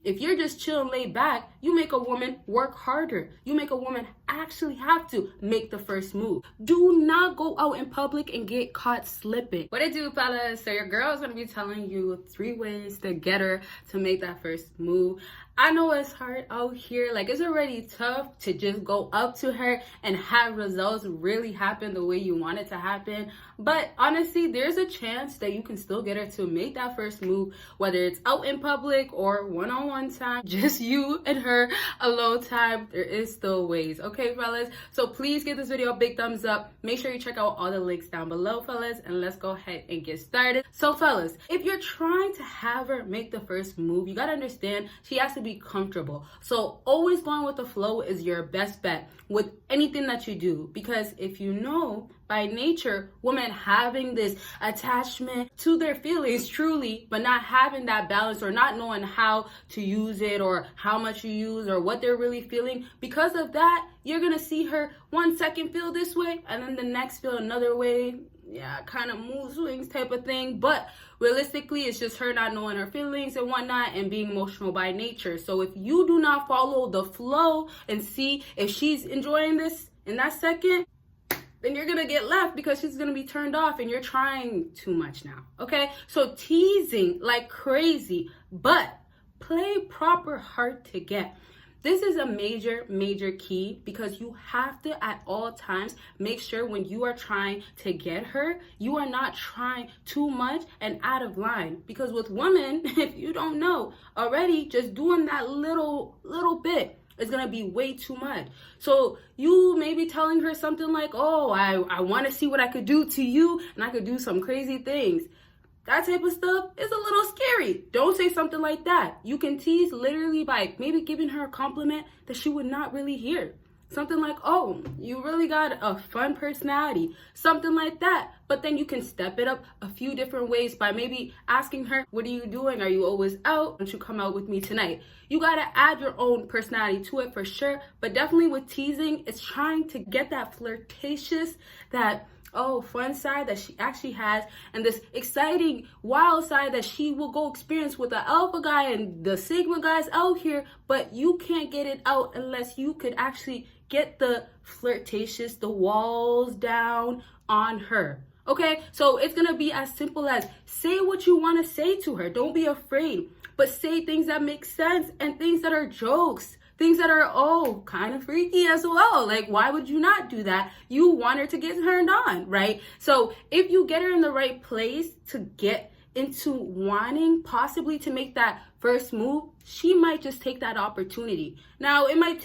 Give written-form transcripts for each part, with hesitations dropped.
If you're just chill and laid back, you make a woman work harder. You make a woman actually have to make the first move. Do not go out in public and get caught slipping. What it do, fellas? So your girl is gonna be telling you 3 ways to get her to make that first move. I know it's hard out here. Like, it's already tough to just go up to her and have results really happen the way you want it to happen. But honestly, there's a chance that you can still get her to make that first move, whether it's out in public or one-on-one time, just you and her alone time. There is still ways, okay, fellas? So please give this video a big thumbs up. Make sure you check out all the links down below, fellas, and let's go ahead and get started. So, fellas, if you're trying to have her make the first move, you gotta understand she has to be comfortable. So always going with the flow is your best bet with anything that you do, because if you know by nature women having this attachment to their feelings truly, but not having that balance or not knowing how to use it or how much you use or what they're really feeling, because of that you're gonna see her 1 second feel this way and then the next feel another way. Yeah, kind of mood swings type of thing. But realistically, it's just her not knowing her feelings and whatnot and being emotional by nature. So if you do not follow the flow and see if she's enjoying this in that second, then you're gonna get left because she's gonna be turned off and you're trying too much now, okay? So teasing like crazy, but play proper hard to get. This is a major key, because you have to at all times make sure when you are trying to get her, you are not trying too much and out of line. Because with women, if you don't know already, just doing that little bit is gonna be way too much. So you may be telling her something like, oh, I wanna see what I could do to you and I could do some crazy things. That type of stuff is a little scary. Don't say something like that. You can tease literally by maybe giving her a compliment that she would not really hear. Something like, oh, you really got a fun personality. Something like that. But then you can step it up a few different ways by maybe asking her, what are you doing? Are you always out? Why don't you come out with me tonight? You gotta add your own personality to it for sure. But definitely with teasing, it's trying to get that flirtatious, that fun side that she actually has, and this exciting, wild side that she will go experience with the alpha guy and the sigma guys out here. But you can't get it out unless you could actually get the flirtatious, the walls down on her. Okay, so it's gonna be as simple as say what you want to say to her. Don't be afraid, but say things that make sense and things that are jokes. Things that are, kind of freaky as well. Like, why would you not do that? You want her to get turned on, right? So if you get her in the right place to get into wanting possibly to make that first move, she might just take that opportunity. Now, it might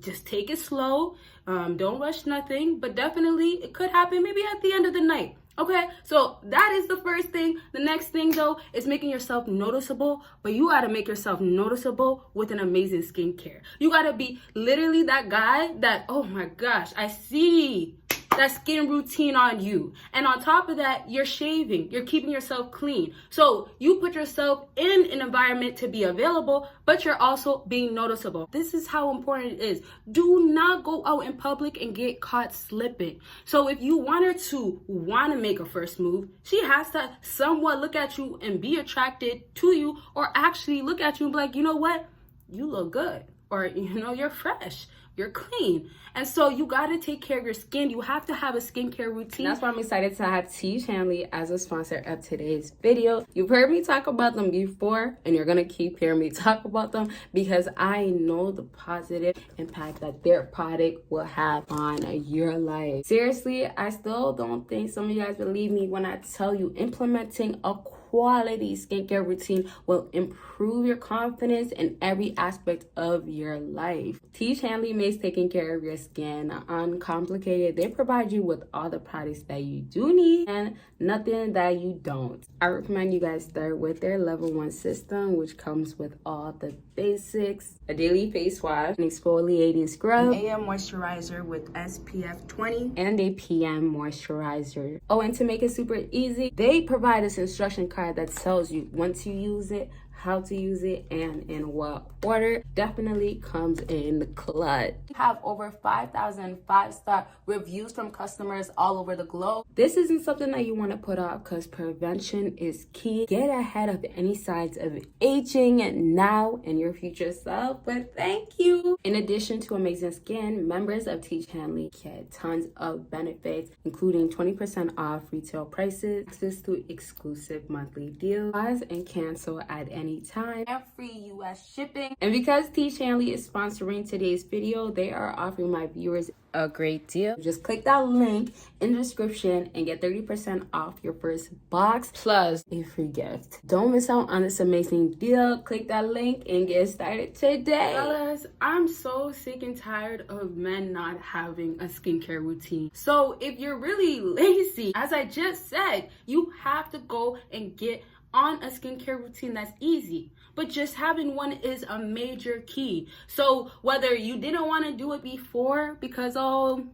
just take it slow. Don't rush nothing, but definitely it could happen maybe at the end of the night. Okay, so that is the first thing. The next thing, though, is making yourself noticeable, but you gotta make yourself noticeable with an amazing skincare. You gotta be literally that guy that, oh my gosh, I see that skin routine on you. And on top of that, you're shaving, you're keeping yourself clean. So you put yourself in an environment to be available, but you're also being noticeable. This is how important it is. Do not go out in public and get caught slipping. So if you want her to want to make a first move, she has to somewhat look at you and be attracted to you, or actually look at you and be like, you know what? You look good. Or, you're fresh. You're clean. And so you got to take care of your skin. You have to have a skincare routine. That's why I'm excited to have Teach Hanley as a sponsor of today's video. You've heard me talk about them before, and you're going to keep hearing me talk about them because I know the positive impact that their product will have on your life. Seriously, I still don't think some of you guys believe me when I tell you implementing a quality skincare routine will improve your confidence in every aspect of your life. Teach Hanley makes taking care of your skin uncomplicated. They provide you with all the products that you do need and nothing that you don't. I recommend you guys start with their level 1 system, which comes with all the basics: a daily face wash, an exfoliating scrub, an AM moisturizer with SPF 20, and a PM moisturizer. Oh, and to make it super easy, they provide this instruction card that tells you once you use it, how to use it and in what order definitely comes in the clutch. We have over 5,000 5-star reviews from customers all over the globe. This isn't something that you want to put off because prevention is key. Get ahead of any signs of aging now and your future self. But thank you. In addition to amazing skin, members of Teach Hanley get tons of benefits, including 20% off retail prices, access to exclusive monthly deals, pause and cancel at any time, and free US shipping. And because Teach Hanley is sponsoring today's video, they are offering my viewers a great deal. Just click that link in the description and get 30% off your first box plus a free gift. Don't miss out on this amazing deal. Click that link and get started today. Fellas, I'm so sick and tired of men not having a skincare routine. So if you're really lazy, as I just said, you have to go and get on a skincare routine that's easy. But just having one is a major key. So whether you didn't want to do it before because, oh,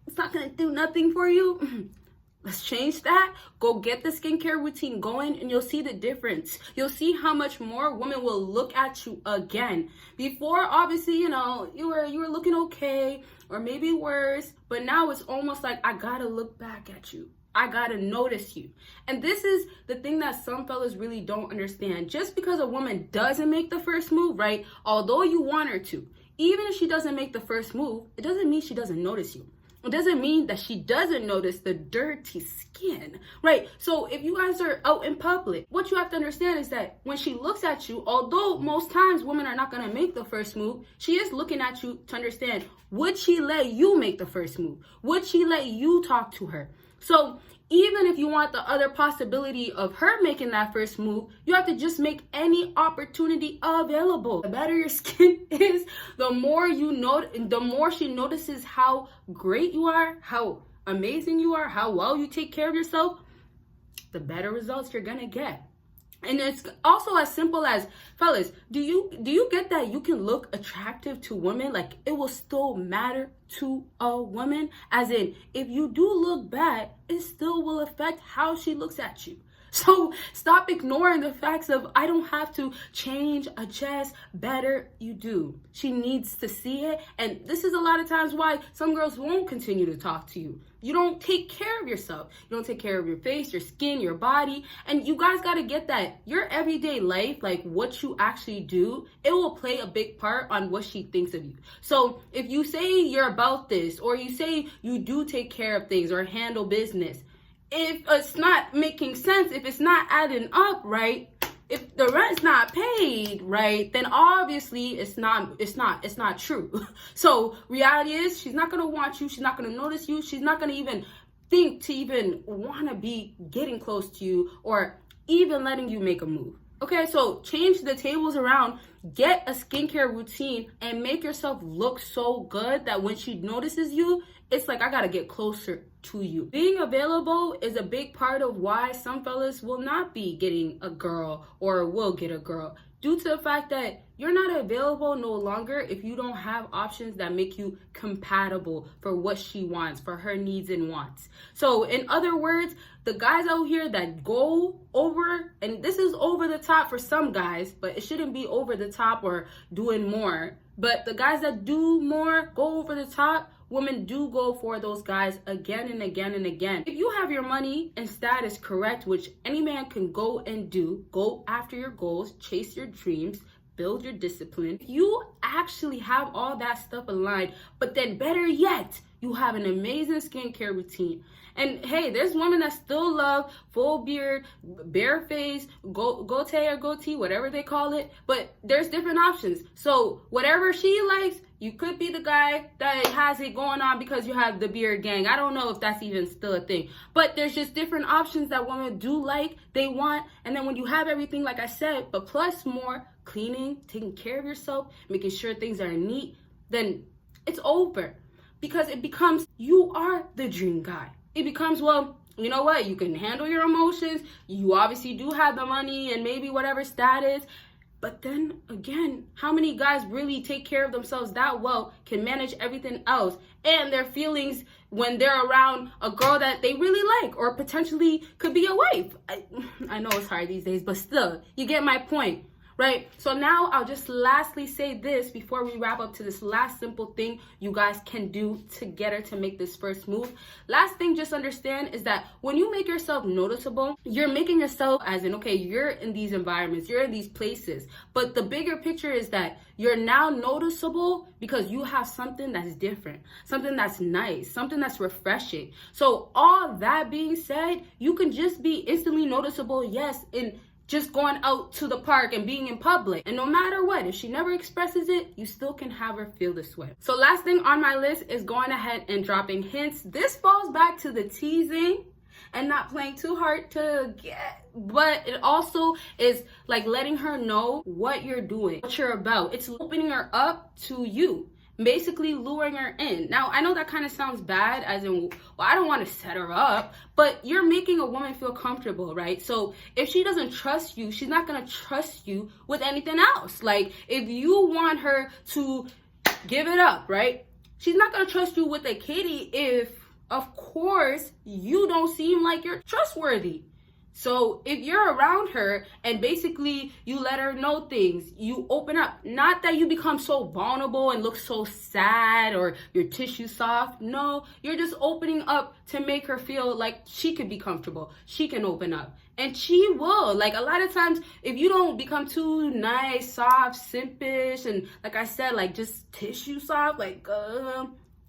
it's not going to do nothing for you, let's change that. Go get the skincare routine going and you'll see the difference. You'll see how much more women will look at you again. Before, obviously, you know, you were looking okay or maybe worse, but now it's almost like I got to look back at you. I gotta notice you. And this is the thing that some fellas really don't understand. Just because a woman doesn't make the first move, right? Although you want her to, even if she doesn't make the first move, it doesn't mean she doesn't notice you. It doesn't mean that she doesn't notice the dirty skin, right? So if you guys are out in public, what you have to understand is that when she looks at you, although most times women are not gonna make the first move, she is looking at you to understand, would she let you make the first move? Would she let you talk to her? So even if you want the other possibility of her making that first move, you have to just make any opportunity available. The better your skin is, the more you know, the more she notices how great you are, how amazing you are, how well you take care of yourself, the better results you're gonna get. And it's also as simple as, fellas, do you get that you can look attractive to women? Like, it will still matter to a woman. As in, if you do look bad, it still will affect how she looks at you. So stop ignoring the facts of, I don't have to change, adjust, better. You do. She needs to see it. And this is a lot of times why some girls won't continue to talk to you. You don't take care of yourself. You don't take care of your face, your skin, your body. And you guys got to get that your everyday life, like what you actually do, it will play a big part on what she thinks of you. So if you say you're about this, or you say you do take care of things or handle business, if it's not making sense, if it's not adding up, right? If the rent's not paid, right, then obviously it's not true. So reality is, she's not gonna want you, she's not gonna notice you, she's not gonna even think to even wanna be getting close to you or even letting you make a move. Okay, so change the tables around, get a skincare routine, and make yourself look so good that when she notices you, it's like, I gotta get closer to you. Being available is a big part of why some fellas will not be getting a girl or will get a girl, due to the fact that you're not available no longer if you don't have options that make you compatible for what she wants, for her needs and wants. So in other words, the guys out here that go over, and this is over the top for some guys, but it shouldn't be over the top or doing more. But the guys that do more, go over the top, women do go for those guys again and again and again. If you have your money and status correct, which any man can go and do, go after your goals, chase your dreams, build your discipline. If you actually have all that stuff aligned, but then better yet, you have an amazing skincare routine. And hey, there's women that still love full beard, bare face, goatee or goatee, whatever they call it. But there's different options. So whatever she likes, you could be the guy that has it going on because you have the beard gang. I don't know if that's even still a thing. But there's just different options that women do like, they want. And then when you have everything, like I said, but plus more, cleaning, taking care of yourself, making sure things are neat, then it's over. Because it becomes, you are the dream guy. It becomes, well, you know what? You can handle your emotions. You obviously do have the money and maybe whatever status. But then again, how many guys really take care of themselves that well, can manage everything else and their feelings when they're around a girl that they really like or potentially could be a wife? I know it's hard these days, but still, you get my point. right? So now I'll just lastly say this before we wrap up to this last simple thing you guys can do together to make this first move. Last thing, just understand is that when you make yourself noticeable, you're making yourself as in, okay, you're in these environments, you're in these places, but the bigger picture is that you're now noticeable because you have something that's different, something that's nice, something that's refreshing. So all that being said, you can just be instantly noticeable, yes, in just going out to the park and being in public. And no matter what, if she never expresses it, you still can have her feel this way. So last thing on my list is going ahead and dropping hints. This falls back to the teasing and not playing too hard to get, but it also is like letting her know what you're doing, what you're about. It's opening her up to you, basically luring her in. Now, I know that kind of sounds bad, as in, well, I don't want to set her up, but you're making a woman feel comfortable, right? So if she doesn't trust you, she's not going to trust you with anything else. Like, if you want her to give it up, right? She's not going to trust you with a kitty if, of course, you don't seem like you're trustworthy. So if you're around her and basically you let her know things, you open up, not that you become so vulnerable and look so sad or your tissue soft. No, you're just opening up to make her feel like she could be comfortable. She can open up, and she will. Like, a lot of times, if you don't become too nice, soft, simpish, and like I said, like just tissue soft, like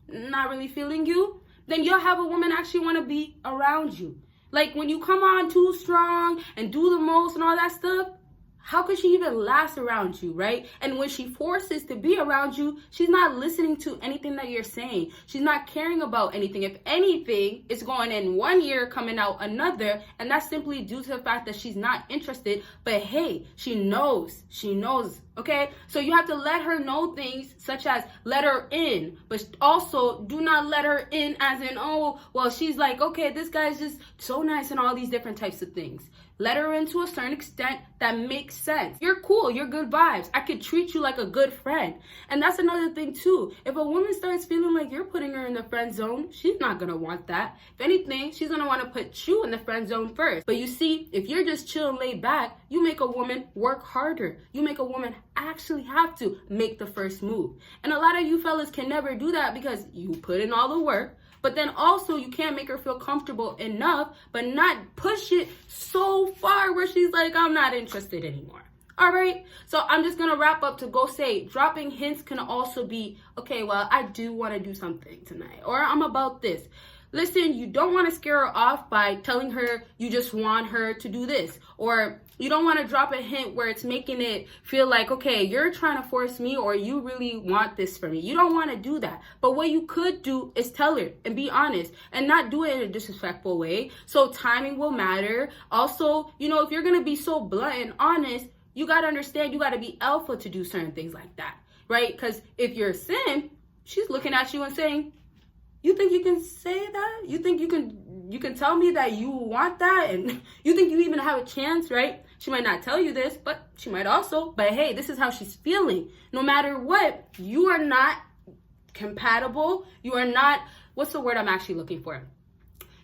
not really feeling you, then you'll have a woman actually want to be around you. Like, when you come on too strong and do the most and all that stuff, how could she even last around you, right? And when she forces to be around you, she's not listening to anything that you're saying. She's not caring about anything. If anything, it's going in one ear, coming out another, and that's simply due to the fact that she's not interested. But hey, she knows, okay? So you have to let her know things such as let her in, but also do not let her in as in, oh, well, she's like, okay, this guy's just so nice and all these different types of things. Let her in to a certain extent that makes sense. You're cool. You're good vibes. I could treat you like a good friend. And that's another thing too. If a woman starts feeling like you're putting her in the friend zone, she's not going to want that. If anything, she's going to want to put you in the friend zone first. But you see, if you're just chill and laid back, you make a woman work harder. You make a woman actually have to make the first move. And a lot of you fellas can never do that because you put in all the work. But then also you can't make her feel comfortable enough, but not push it so far where she's like, I'm not interested anymore. All right. So I'm just going to wrap up to go say dropping hints can also be, okay, well, I do want to do something tonight, or I'm about this. Listen, you don't want to scare her off by telling her you just want her to do this, or you don't want to drop a hint where it's making it feel like, okay, you're trying to force me or you really want this for me. You don't want to do that. But what you could do is tell her and be honest and not do it in a disrespectful way. So timing will matter. Also, if you're going to be so blunt and honest, you got to understand you got to be alpha to do certain things like that, right? Because if you're a sim, she's looking at you and saying, you think you can say that? You think you can tell me that you want that? And you think you even have a chance, right? She might not tell you this, but she might also. But hey, this is how she's feeling. No matter what, you are not compatible. You are not, what's the word I'm actually looking for?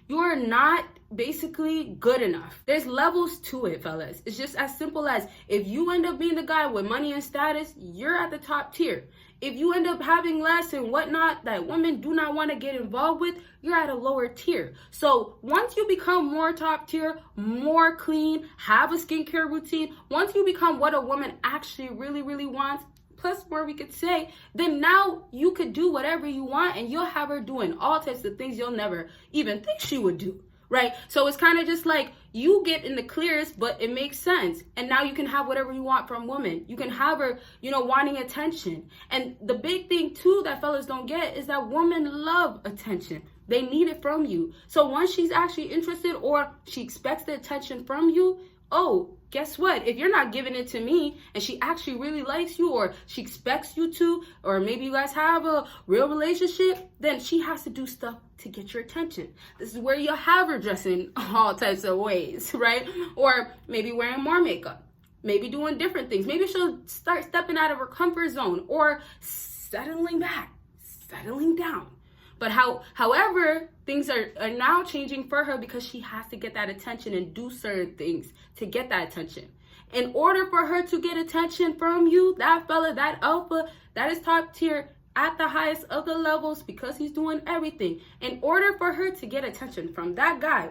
You are not basically good enough. There's levels to it, fellas. It's just as simple as if you end up being the guy with money and status, you're at the top tier. If you end up having less and whatnot that women do not want to get involved with, you're at a lower tier. So once you become more top tier, more clean, have a skincare routine, once you become what a woman actually really, really wants, plus more we could say, then now you could do whatever you want and you'll have her doing all types of things you'll never even think she would do. Right? So it's kind of just like you get in the clearest, but it makes sense. And now you can have whatever you want from women. You can have her, wanting attention. And the big thing too that fellas don't get is that women love attention. They need it from you. So once she's actually interested or she expects the attention from you, oh, guess what? If you're not giving it to me and she actually really likes you or she expects you to, or maybe you guys have a real relationship, then she has to do stuff to get your attention. This is where you'll have her dressing all types of ways, right? Or maybe wearing more makeup, maybe doing different things. Maybe she'll start stepping out of her comfort zone or settling back, settling down. But however, things are now changing for her because she has to get that attention and do certain things to get that attention. In order for her to get attention from you, that fella, that alpha, that is top tier at the highest of the levels because he's doing everything. In order for her to get attention from that guy,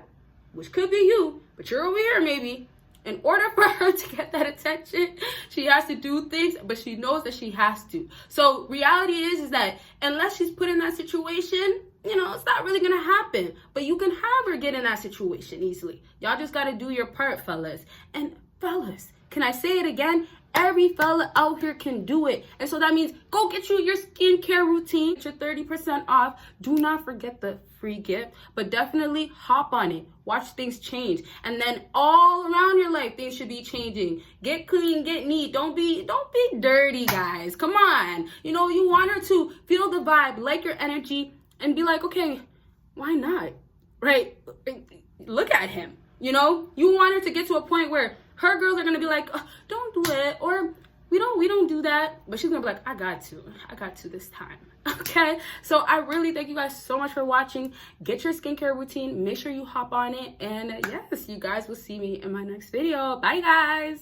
which could be you, but you're over here maybe, in order for her to get that attention, she has to do things, but she knows that she has to. So reality is that unless she's put in that situation, you know, it's not really going to happen. But you can have her get in that situation easily. Y'all just got to do your part, fellas. And fellas, can I say it again? Every fella out here can do it. And so that means go get you your skincare routine. Get your 30% off. Do not forget the free gift, but definitely hop on it. Watch things change. And then all around your life, things should be changing. Get clean, get neat. Don't be dirty, guys. Come on. You know, you want her to feel the vibe, like your energy, and be like, okay, why not? Right? Look at him. You know, you want her to get to a point where her girls are gonna be like, oh, don't do it, or we don't do that. But she's gonna be like, I got to this time. Okay, so I really thank you guys so much for watching. Get your skincare routine, make sure you hop on it, and yes, you guys will see me in my next video. Bye, guys.